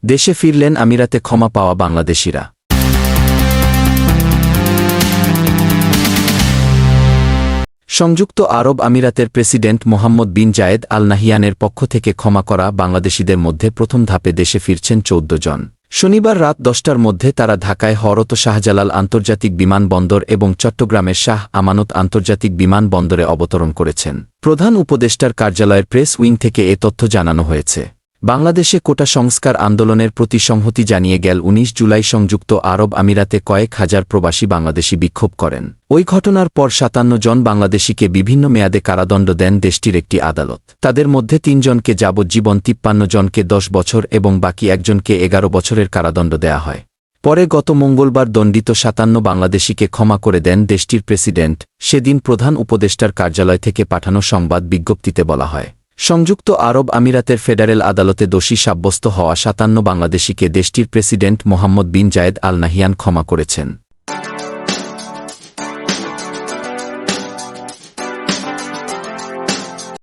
দেশে ফিরলেন আমিরাতে ক্ষমা পাওয়া বাংলাদেশিরা। সংযুক্ত আরব আমিরাতের প্রেসিডেন্ট মোহাম্মদ বিন জায়েদ আল নাহিয়ানের পক্ষ থেকে ক্ষমা করা বাংলাদেশিদের মধ্যে প্রথম ধাপে দেশে ফিরছেন ১৪ জন। শনিবার রাত ১০টার মধ্যে তারা ঢাকায় হযরত শাহজালাল আন্তর্জাতিক বিমানবন্দর এবং চট্টগ্রামের শাহ আমানত আন্তর্জাতিক বিমানবন্দরে অবতরণ করেছেন। প্রধান উপদেষ্টার কার্যালয়ের প্রেস উইং থেকে এ তথ্য জানানো হয়েছে। বাংলাদেশে কোটা সংস্কার আন্দোলনের প্রতি সংহতি জানিয়ে গেল ১৯ জুলাই সংযুক্ত আরব আমিরাতে কয়েক হাজার প্রবাসী বাংলাদেশি বিক্ষোভ করেন। ওই ঘটনার পর ৫৭ জন বাংলাদেশিকে বিভিন্ন মেয়াদে কারাদণ্ড দেন দেশটির একটি আদালত। তাদের মধ্যে ৩ জনকে যাবজ্জীবন, ৫৩ জনকে ১০ বছর এবং বাকি একজনকে ১১ বছরের কারাদণ্ড দেয়া হয়। পরে গত মঙ্গলবার দণ্ডিত ৫৭ বাংলাদেশিকে ক্ষমা করে দেন দেশটির প্রেসিডেন্ট। সেদিন প্রধান উপদেষ্টার কার্যালয় থেকে পাঠানো সংবাদ বিজ্ঞপ্তিতে বলা হয়, সংযুক্ত আরব আমিরাতের ফেডারেল আদালতে দোষী সাব্যস্ত হওয়া ৫৭ বাংলাদেশিকে দেশটির প্রেসিডেন্ট মোহাম্মদ বিন জায়েদ আল নাহিয়ান ক্ষমা করেছেন।